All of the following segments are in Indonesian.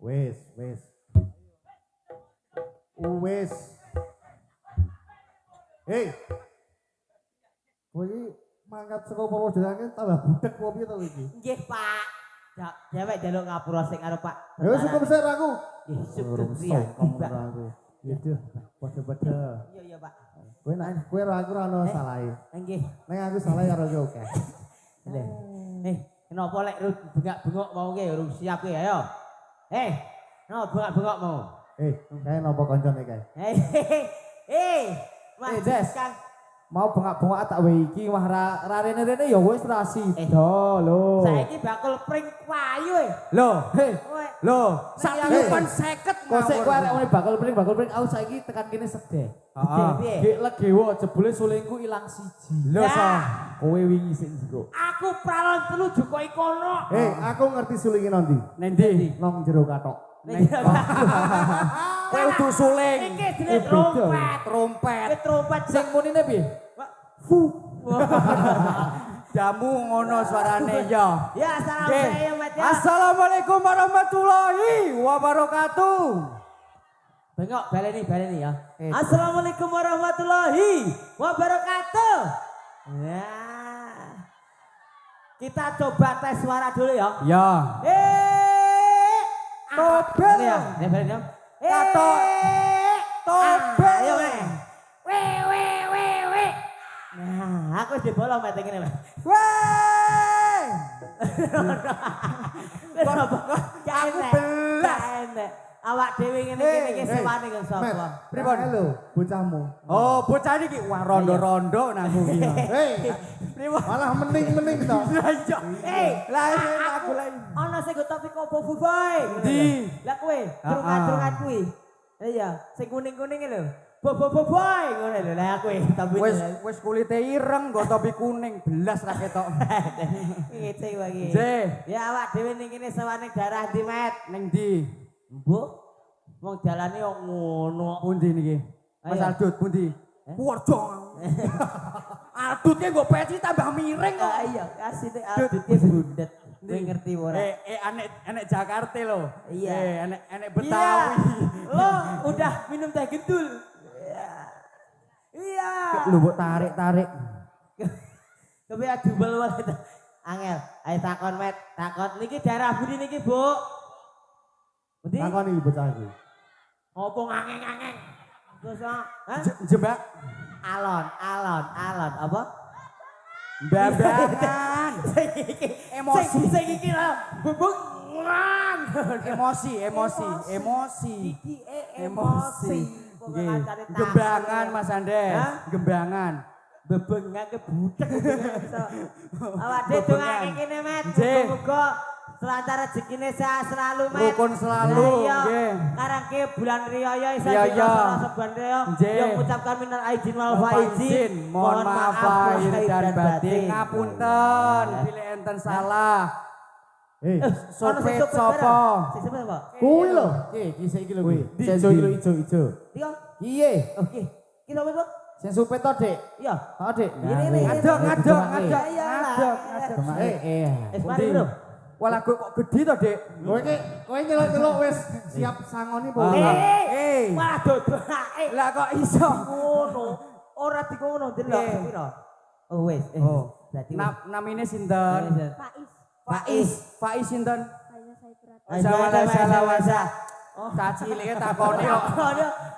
Wes, wes. Wes. Hei. Kowe iki mangkat saka Purwodarang tambah budek opo piye to iki? Nggih, Pak. Dewek njaluk ngapura sik karo Pak. Ya syukur sik aku. Nggih, syukur priya. Aku. Ya duh, padha-padha. Iya, iya, Pak. Kowe ra aku ra ono salahe. Nggih. Nek aku salah karo kowe oke. Lho. Kenapa lek bengak-bengok mau ki urung siap ki ayo. No bengak-bengok mau. Kae napa kancane kae? Mas Des. Kang. Mau bengak-bengok tak wae iki wah ra rene-rene ya wis ra sida lho. Saiki bakul pring payu Lho, lho, Sak tiupan 50 kok sik kowe arek ngene bakul pring aku saiki tekan kene sedeh. Piye? Gek legewo jebule sulingku ilang siji. Lho sa, kowe wingi sik njero. aku pralon telu jukoki kono. Aku ngerti sulinge nanti. Nendi? Nang jero katok. Kowe udu suling. Iki jenenge trompet. Trompet. Iki trompet Sing munine piye? Jamu ngono suarane ya. Ya, assalamualaikum Mas. Assalamualaikum warahmatullahi wabarakatuh. Bengok baleni ya. Assalamualaikum warahmatullahi wabarakatuh. Ya. Kita coba tes suara dulu ya. Ya. Tobel ya. Ya baleni ya. Katok. Tobel. Ayo Mas. Nah, aku wis dibolong mek ngene Mas. Weh. Aku belas. Awak dhewe ngene iki sewane kok sapa? Pripun lho bocahmu? Oh, bocah iki wah rondo-rondo nang kuwi. Malah mening-mening to. Lah aku lagi. Ana sing go topik opo boy. Di. Lah kowe drungan-drungan kuwi. Iya, sing kuning-kuning lho. Boy ngono lho. Lah kowe tapi Wis kulite ireng nggo topi kuning belas ra ketok. ngece wae. Nggih. Ya awak dhewe ning kene sewane daerah ndi, Met? Ning ndi? Mbok. Wong dalane kok ngono. Pundi niki? Mas Aldut pundi? Purworejo. Aldutke nggo peci tambah miring kok. Iya, asine adute bundet. Kowe ngerti ora? Enek Jakarta lho. Iya. Enek Betawi. Lo udah minum teh gendul. Iya. Lho mbok tarik-tarik. Kowe adubel wae. Angel, ayo takon Met, takon niki daerah budi niki, Bu? Budi? Takon iki bocah iki. Apa ngangeng-ngangeng? Terus Jembak. alon, apa? Babangan. Emosi. Sing iki lho, bubuk. Emosi. Iki emosi. Nggih. Gembangan Mas Andes. Gembangan. Bebengan ke budek. Awak dhewe dongake kene, Met. Nggih. Muga selancar rezekine sehat selalu, Met. Rukun selalu, nggih. Karangke bulan riyaya isa Iya. sebulan riyaya. Nggih. Yang ucapkan minal aidin wal faizin. Mohon maaf lahir dan batin. Ngapunten bila enten salah. Sopet sapa? Sing sapa? Kuwi lho. Iki iki lho kuwi. Ijo ijo. Iya. Iye. Oke. Ki sapa, Bu? Sing supet to, Dik. Iya. Ha, Dik. Ini. Ngadog. Wis mari, Bro. Wah lagu kok gede to, Dik? Kowe nyeluk-nyeluk wis siap sangoni po. Wah, dodolake. Lah kok iso Ngono. Ora dikono delok piro. Oh wis. Berarti namine sinten? Faiz sinten? Saya Oh, cacilike takone kok.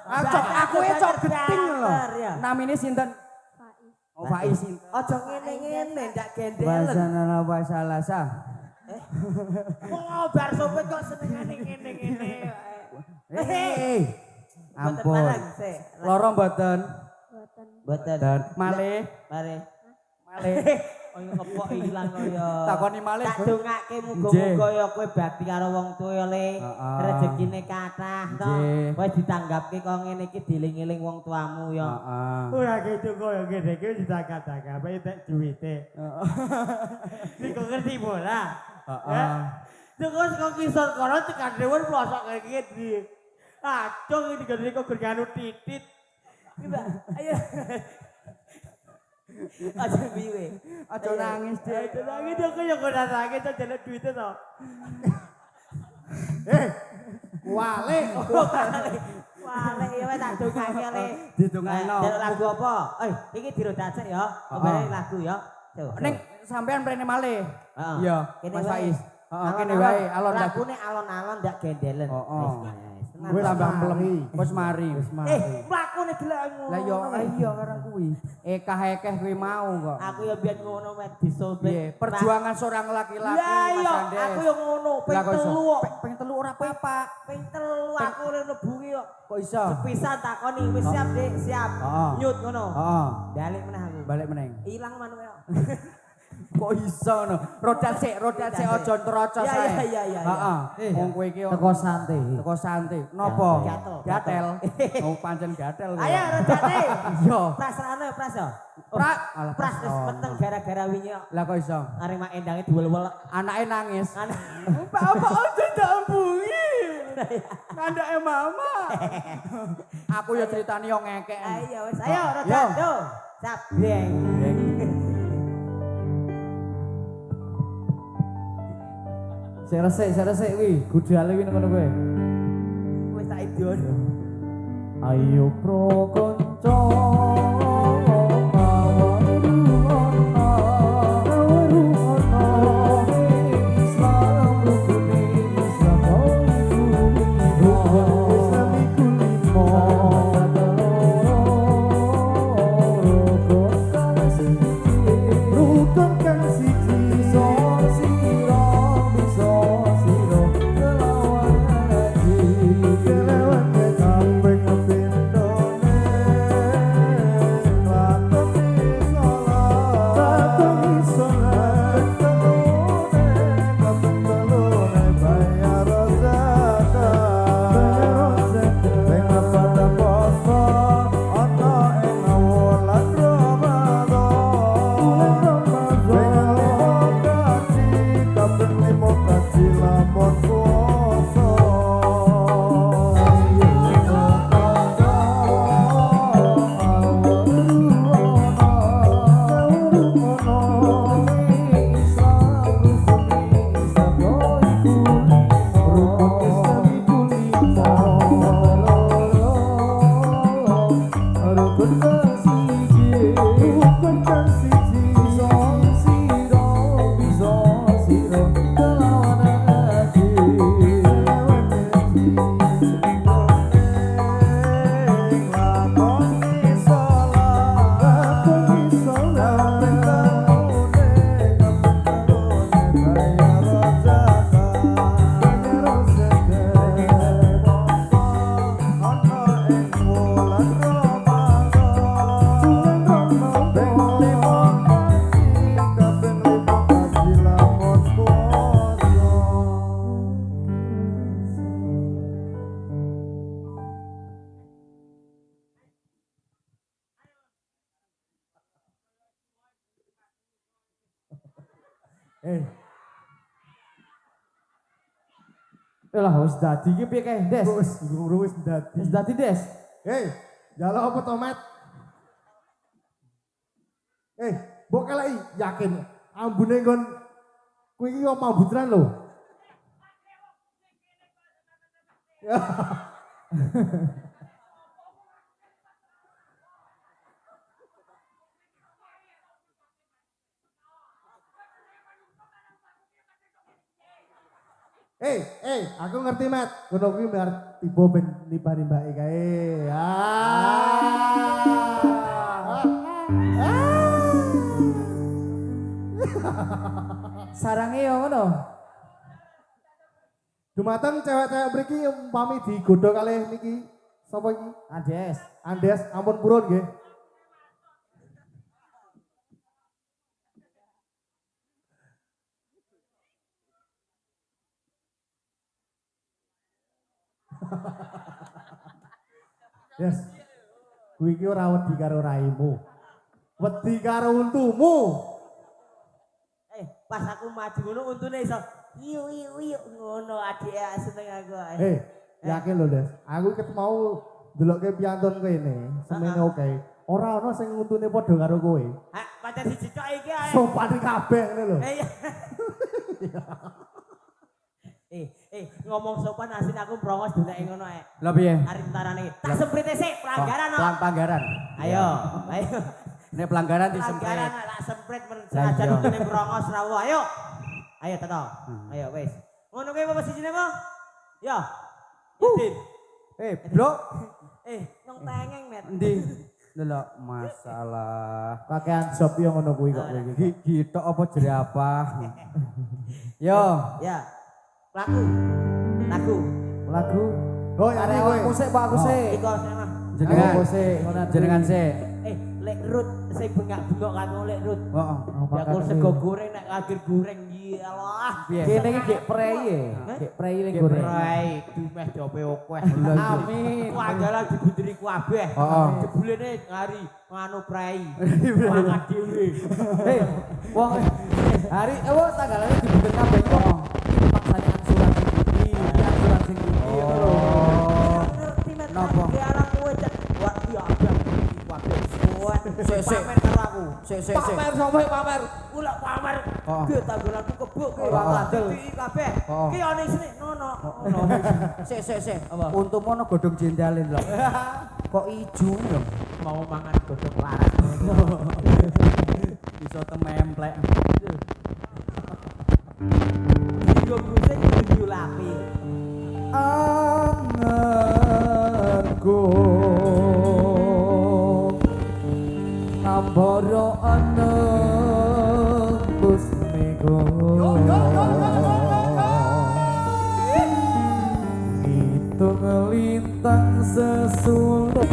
Aku cok geting lho. Namine sinten? Faiz. Oh, Faiz sinten? Aja ngene-ngene ndak gendel. Wasanana wasalasa. Wong bar sopet kok senengane ngene-ngene. Ampun. Loro mboten. Mboten. Dan malih. Malih. Malih. Kaya kepok ilang kaya. Takoni malih. Tak dongake muga-muga ya kowe bakti karo wong tuwa le. Heeh. Rezekine kathah to. Kowe ditanggapke kok ngene iki dieling-eling wong tuamu ya. Heeh. Ora gitu kaya ngene iki ditangkap-tangkap entek duwite. Iku ngerti bola. Heeh. Terus kok kisor kono tekan dewan pelosok kayak gini. Acung ini gede kok gerganu titit. Ayo. Aja biwe. Aja nangis, Dik. Aja nangis aku yang kena nangis to jalan duitnya to. Wale. Wale ya wis tak dongake le. Ditungakno. Delok lagu apa? Iki dirodasek ya. Kembali lagu ya. Ning sampean mrene malih. Heeh. Iya, Kene Mas wae. Faiz. Heeh, kene wae alon lagune alon-alon ndak gendelen. Wis tambah mlem. Wis mari. Mlakune gelek ngono. Lah yo iya karo kuwi. Ekah-ekeh kuwi mau kok. Aku ya biyen ngono met disobek. Piye? Perjuangan seorang laki-laki Mas Mas Andes. aku yo ngono, ping 3 kok. Ping 3 ora apa-apa. Ping 3 aku ora nebungi kok. Kok iso? Sepisan takoni wis siap, Dik, siap. Nyut ngono. Heeh. Balik meneh aku. Balik meneng. Ilang manuke. Kok iso ngono? Rodat sik aja ntrocos ae. Iya. Heeh. Wong kowe iki Teko santai. teko santai. Napa? Gatel. Oh pancen gatel kowe. Ayo rodate. Iya. Prasane pras yo. Prak. Pras wis meteng gara-gara wingi kok. Lah kok iso? Arek mak endange diwel-wel. Anake nangis. Apa aja ndambungi. Ngandake mama. Aku ya critani yo ngekek. Ayo wis ayo rodat yo. Sabreng. Saya resik kuwi, gudale kuwi ngono kowe. Wis tak idon. Ayo pro kanca lah wis dadi iki piye kae, Des? Wis dadi. Wis dadi, Des. Jalo apa to, Met? Mbok keleki yakin ambune nggon kuwi iki kok mambutran lho. Aku ngerti, Mat. Ngono kuwi biar tiba ben nimbah-nimbake kae. Sarange yo ngono. Dumateng cewek-cewek mriki umpami digodho kalih niki sapa iki? Andes. Andes, ampun purun nggih. Yes. Kuwi iki ora wedi karo raimu. Wedi karo untumu. Pas aku maju ngono untune iso iyu ngono adike seneng aku. Yakin lho, Des. Aku ket mau ndelokke piantun kene, semene oke. Ora ana sing untune padha karo kowe. Hah, pancen siji tok iki ae. Sopan kabeh ngene lho. Ngomong sopan asin aku brongos deleke ngono ae. Lah piye? Arep tarane. Tak semprite sik pelanggaran no. Pelanggaran. Ayo. Nek pelanggaran disemprit. Pelanggaran tak semprit senajan untune brongos rawo. Ayo teto. Ayo wis. Ngono kuwi apa sijine mo? Yo. Idin. Blok. Nang tengeng met. Endi? Delok masalah. Kakean job yo ngono kuwi kok kowe iki. Gitu apa jere apa? Yo. Ya. Lagu. Oh, ya Arek musik Pak aku sik. Iko sama. Jenengan sik. Lek rut sing bengak-bengok kan lek rut. Heeh. Bakul sego goreng nek akhir goreng ya Allah. Kene iki gek prei e. Gek prei ning goreng. Prei dumeh dope okeh. Amin. Ku andalan digundiri kabeh. Heeh. Jebulene ngari nganu prei. Mangan dhewe. Wong hari tanggalane dibutuh kabeh kok. Paksane angsuran sing iki, angsuran sing iki ngono lho. Ngerti met. Napa? Ki alang kowe cek. Wah, iya abang iki kabeh. Sik. Pamer karo aku. Sik. Pamer sapa pamer? Kula pamer. Oh. Ge tanggolanku kebuk ge. Ora adil. Iki kabeh. Oh. Ki ana isine nono. Sik. Untumu ana godhong jendalin lho. Kok ijo lho. Mau mangan godhong laras. Iso tememplek. Digo gusing kudu lapi. Anganku ambara ana kusmego ngitung lintang sesulur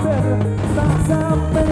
tak sampai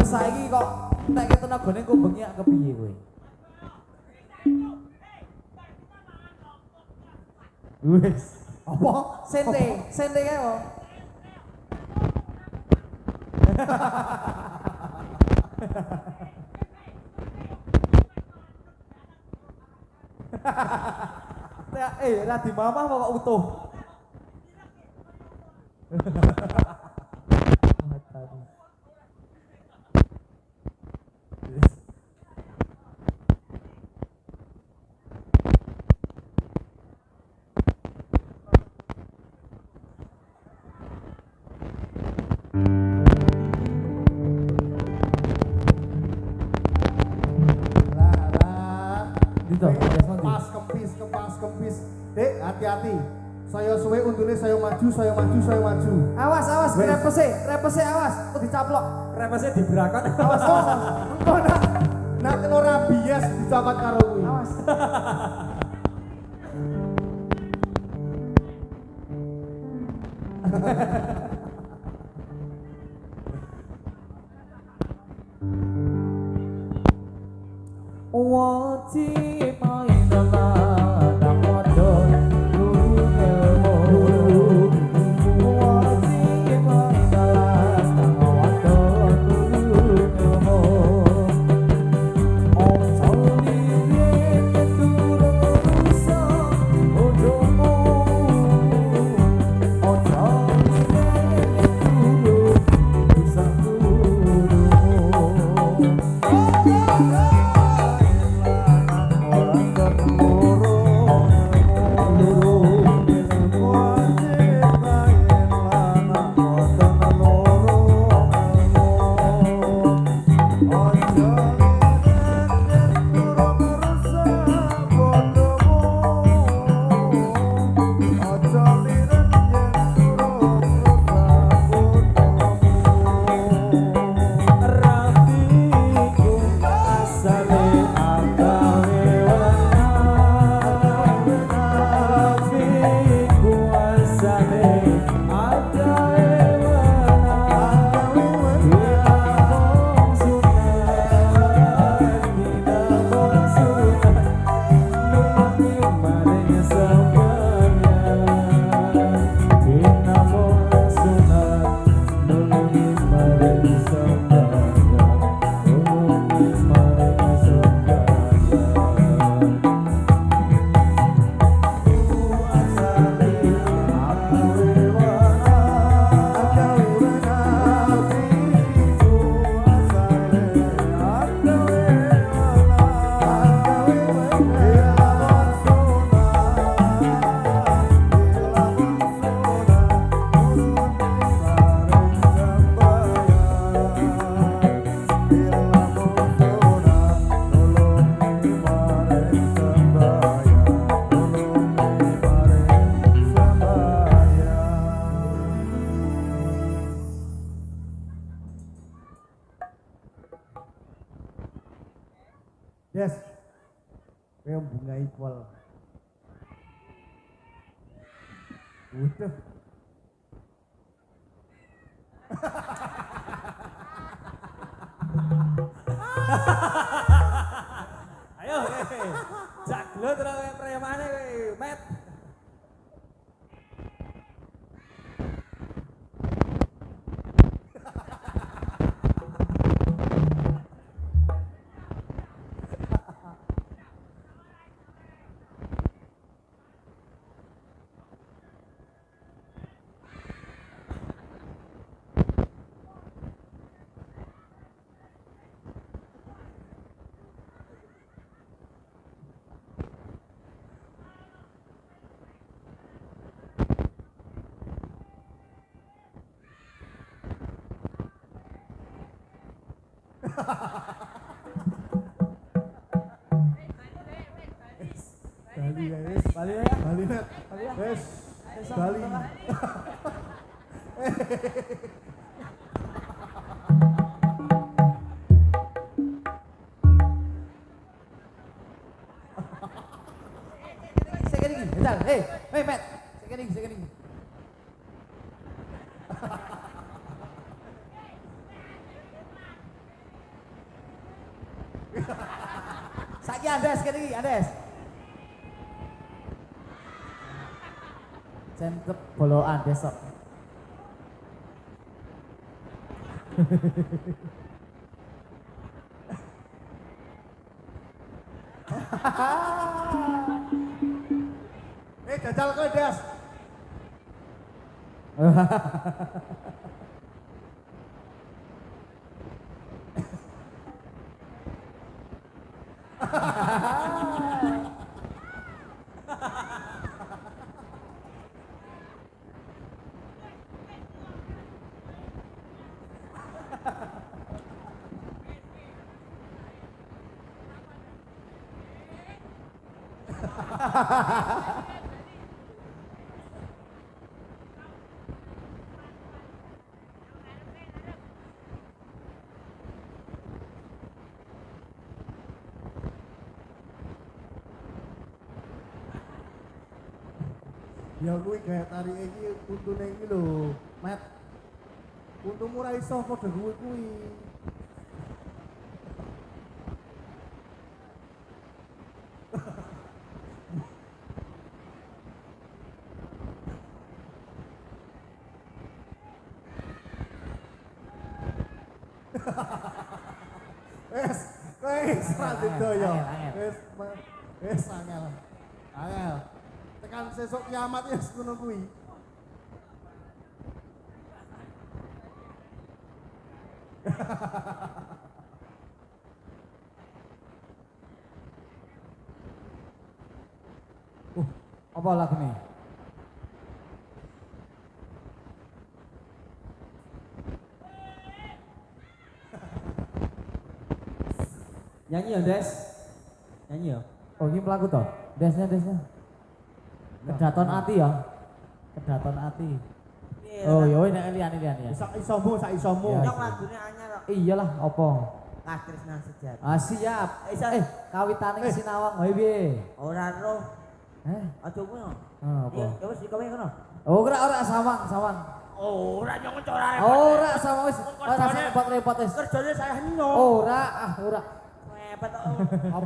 saiki kok nek tenagane kok bengek kepiye kowe? Wis, apa? Sente kae wong. Ra di mamah kok utuh. Pas kempis. Dek, hati-hati. Saya suwe untune saya maju. Awas, repese awas, kok dicaplok. Repese dibrakot. Awas, engko nak kena rabies dicokot karo kuwi. Awas. wajib mainalah nang wadon nurung ilmu wajib mainalah nang wadon nurung ilmu ojo lirin durung rusak bodohmu ojo lirin durung rusak bodohmu Yes. Kayak bunga equal. Udah. Ayo, jak lo terus premane Met. Bali guys. Bali ya. Bali net. Wes. Bali. Sekali lagi, bentar. Hei, Met. Sekali lagi. Saiki Andes, sekali lagi, Andes. Centep boloan besok. Jajal kowe, Des. Ya kuwi gaya tarik iki untune iki lho, Mat. Untumu ra iso padha kuwi. Wes, wes ra didoyo. Angel. Wes angel. Angel. Tekan sesuk kiamat ya ngono kuwi. Apa lagu nih? Nyanyi ya, Des. Nyanyi ya. Oh ini pelaku toh? Desnya. Kedaton ati ya. Kedaton ati. Oh iya ini lian ya. Sak isomu. Ya. Nyok lagune anyar kok. Iyalah apa? Katresna sejati. Ah siap. Kawitane sinawang wae piye? Ora roh. Aja kuwi. Apa? Ya wis dikowe kono. Oh ora sawang. Ora nyong ora repot. Ora sawang wis. Ora repot wis. Kerjane saya nyong. Ora. Repot kok.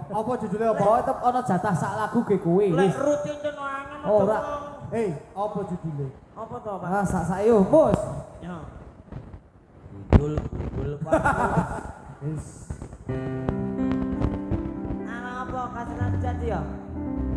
Apa judulnya apa? Oh tetep ana jatah sak lagu ge kuwi Lek wis. rutin ten wangen. Ora. Hei, apa judulnya? Apa to, Pak? Ah sak yo bos. Ya. Gul Pak. Wis. Apa kasih sejati ya?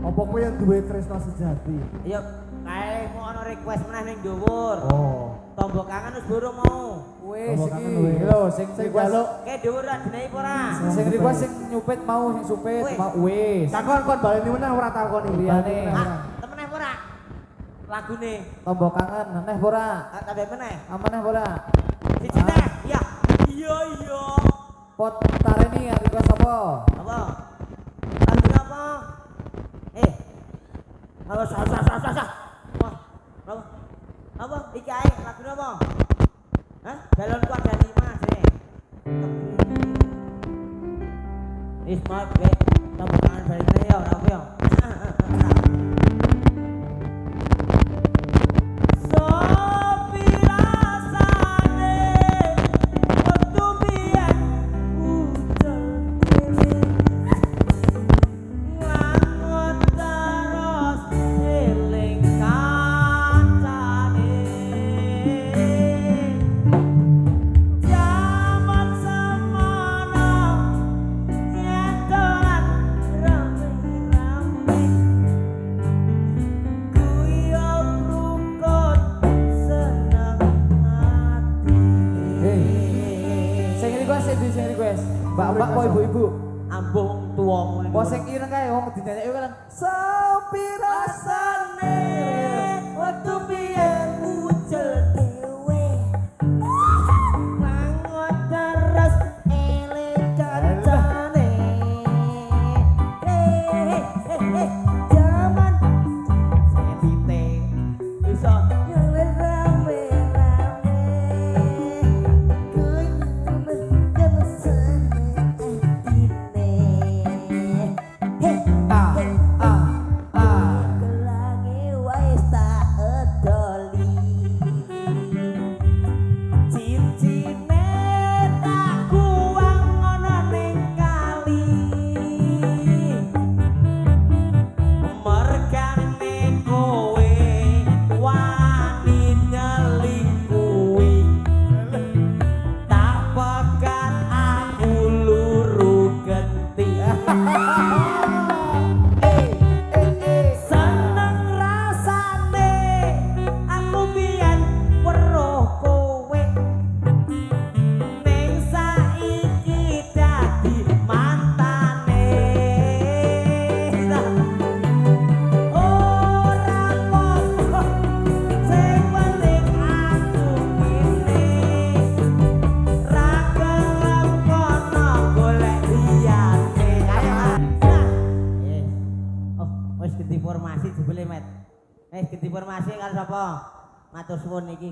Apa kowe yang duwe tresno sejati? Iya, kae mau ana request meneh ning dhuwur. Oh. Tombok kangen wis buru mau. Wis Tombok iki kangen wis. lho sing Sing request jaluk Kae dhuwur adine apa ora? sing request sing nyupit mau sing supit Wis. mau wis. takon kon baleni meneh ora takoni. Liyane. Ah, temeneh apa ora? Lagune. Tombok kangen neh ora? Ah, tambah meneh. Amaneh ora? Siji neh. Iya. Iya. Pot tareni request apa? Apa? Lagu apa? Apa sah. Apa? Apa? Iki ae lagu apa? Hah? Balonku ada 5 sih. Ismat be, tombok kangen balik ya, ora apa ya? Sopi rasane waktu biyen ucul dhewe ngangot terus eling kancane jaman semono yen dolan rame-rame kuyup rukun seneng ati Sing request. Mbak-mbak apa ibu-ibu? ambung tuwa Apa sing ireng kae wong dinyanyi kan. Sopi rasane waktu biyen ucul dhewe mangot terus eling kancane jaman selite iso rame-rame kuyup seneng atine gelange wis tak edoli cincine tak kuwang ana ning kali mergane kowe wani nyelingkuhi tak pekat aku luru genti seneng rasane aku biyen weruh kowe ning saiki dadi mantane ora apa sing penting aku ngene ra gelem kono golek liyane oh wis ganti formasi jebule met wis ganti formasi karo sapa matur suwun iki